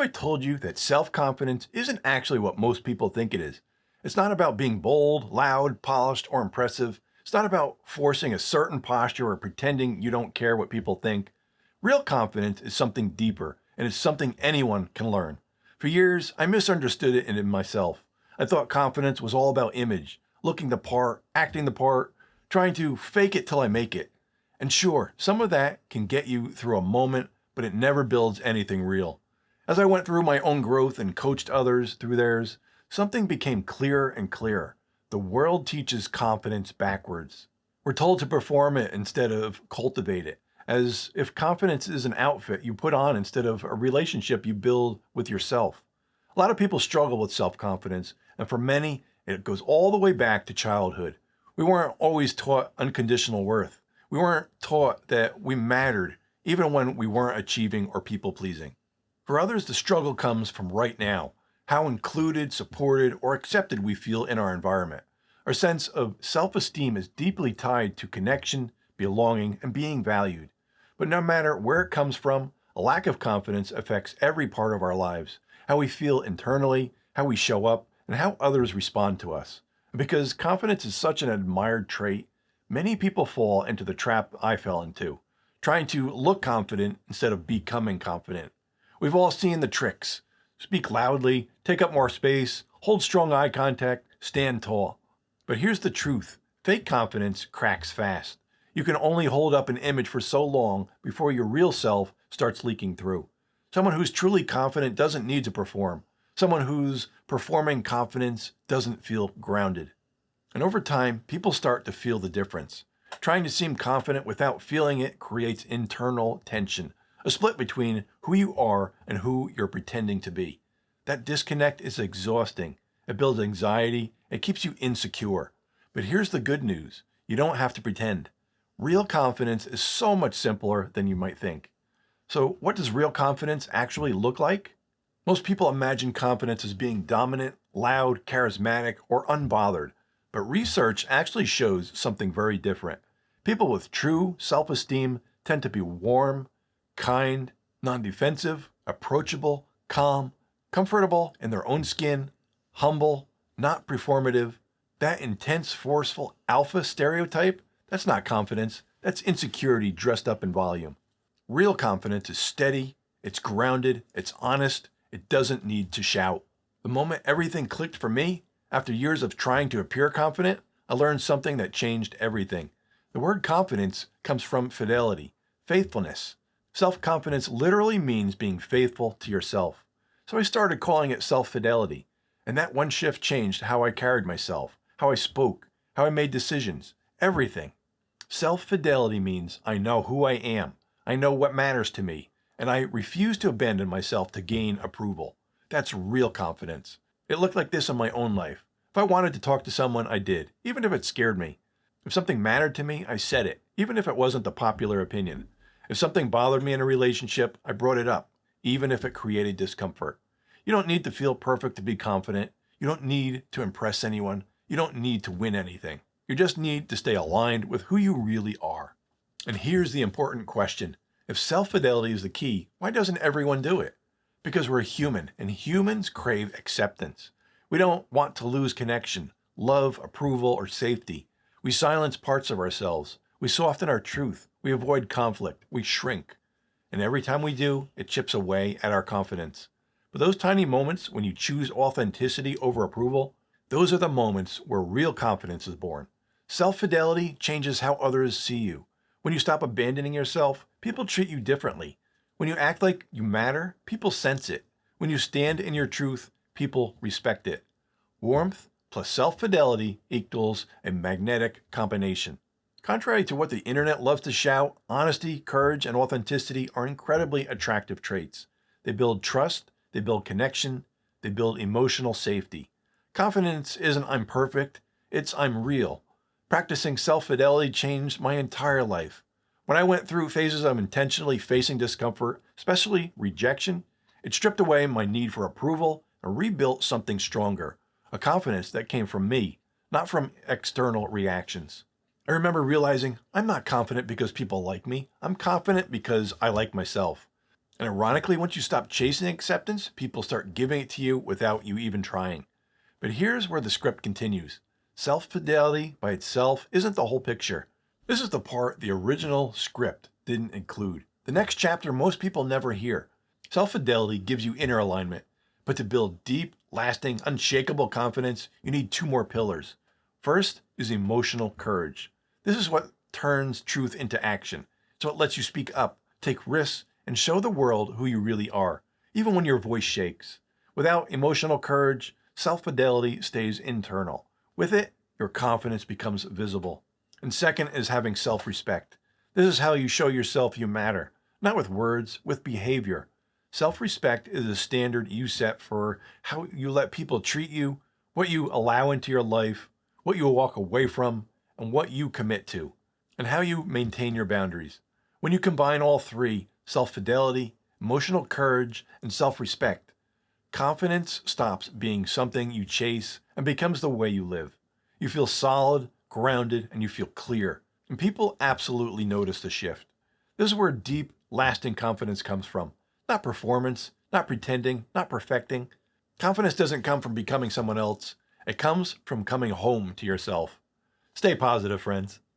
I told you that self-confidence isn't actually what most people think it is? It's not about being bold, loud, polished, or impressive. It's not about forcing a certain posture or pretending you don't care what people think. Real confidence is something deeper, and it's something anyone can learn. For years, I misunderstood it in myself. I thought confidence was all about image, looking the part, acting the part, trying to fake it till I make it. And sure, some of that can get you through a moment, but it never builds anything real. As I went through my own growth and coached others through theirs, something became clearer and clearer. The world teaches confidence backwards. We're told to perform it instead of cultivate it, as if confidence is an outfit you put on instead of a relationship you build with yourself. A lot of people struggle with self-confidence, and for many, it goes all the way back to childhood. We weren't always taught unconditional worth. We weren't taught that we mattered, even when we weren't achieving or people-pleasing. For others, the struggle comes from right now, how included, supported, or accepted we feel in our environment. Our sense of self-esteem is deeply tied to connection, belonging, and being valued. But no matter where it comes from, a lack of confidence affects every part of our lives, how we feel internally, how we show up, and how others respond to us. And because confidence is such an admired trait, many people fall into the trap I fell into, trying to look confident instead of becoming confident. We've all seen the tricks. Speak loudly, take up more space, hold strong eye contact, stand tall. But here's the truth. Fake confidence cracks fast. You can only hold up an image for so long before your real self starts leaking through. Someone who's truly confident doesn't need to perform. Someone who's performing confidence doesn't feel grounded. And over time, people start to feel the difference. Trying to seem confident without feeling it creates internal tension, a split between who you are and who you're pretending to be. That disconnect is exhausting. It builds anxiety. It keeps you insecure. But here's the good news. You don't have to pretend. Real confidence is so much simpler than you might think. So what does real confidence actually look like? Most people imagine confidence as being dominant, loud, charismatic, or unbothered. But research actually shows something very different. People with true self-esteem tend to be warm, kind, non-defensive, approachable, calm, comfortable in their own skin, humble, not performative. That intense, forceful alpha stereotype, that's not confidence. That's insecurity dressed up in volume. Real confidence is steady, it's grounded, it's honest, it doesn't need to shout. The moment everything clicked for me, after years of trying to appear confident, I learned something that changed everything. The word confidence comes from fidelity, faithfulness. Self-confidence literally means being faithful to yourself. So I started calling it self-fidelity. And that one shift changed how I carried myself, how I spoke, how I made decisions, everything. Self-fidelity means I know who I am, I know what matters to me, and I refuse to abandon myself to gain approval. That's real confidence. It looked like this in my own life. If I wanted to talk to someone, I did, even if it scared me. If something mattered to me, I said it, even if it wasn't the popular opinion. If something bothered me in a relationship, I brought it up, even if it created discomfort. You don't need to feel perfect to be confident. You don't need to impress anyone. You don't need to win anything. You just need to stay aligned with who you really are. And here's the important question. If self-fidelity is the key, why doesn't everyone do it? Because we're human, and humans crave acceptance. We don't want to lose connection, love, approval, or safety. We silence parts of ourselves. We soften our truth. We avoid conflict. We shrink. And every time we do, it chips away at our confidence. But those tiny moments when you choose authenticity over approval, those are the moments where real confidence is born. Self-fidelity changes how others see you. When you stop abandoning yourself, people treat you differently. When you act like you matter, people sense it. When you stand in your truth, people respect it. Warmth plus self-fidelity equals a magnetic combination. Contrary to what the internet loves to shout, honesty, courage, and authenticity are incredibly attractive traits. They build trust, they build connection, they build emotional safety. Confidence isn't I'm perfect, it's I'm real. Practicing self-fidelity changed my entire life. When I went through phases of intentionally facing discomfort, especially rejection, it stripped away my need for approval and rebuilt something stronger, a confidence that came from me, not from external reactions. I remember realizing I'm not confident because people like me. I'm confident because I like myself. And ironically, once you stop chasing acceptance, people start giving it to you without you even trying. But here's where the script continues. Self-fidelity by itself isn't the whole picture. This is the part the original script didn't include. The next chapter most people never hear. Self-fidelity gives you inner alignment, but to build deep, lasting, unshakable confidence, you need two more pillars. First is emotional courage. This is what turns truth into action. So it lets you speak up, take risks, and show the world who you really are, even when your voice shakes. Without emotional courage, self-fidelity stays internal. With it, your confidence becomes visible. And second is having self-respect. This is how you show yourself you matter, not with words, with behavior. Self-respect is a standard you set for how you let people treat you, what you allow into your life, what you walk away from, and what you commit to, and how you maintain your boundaries. When you combine all three, self-fidelity, emotional courage, and self-respect, confidence stops being something you chase and becomes the way you live. You feel solid, grounded, and you feel clear. And people absolutely notice the shift. This is where deep, lasting confidence comes from. Not performance, not pretending, not perfecting. Confidence doesn't come from becoming someone else. It comes from coming home to yourself. Stay positive, friends.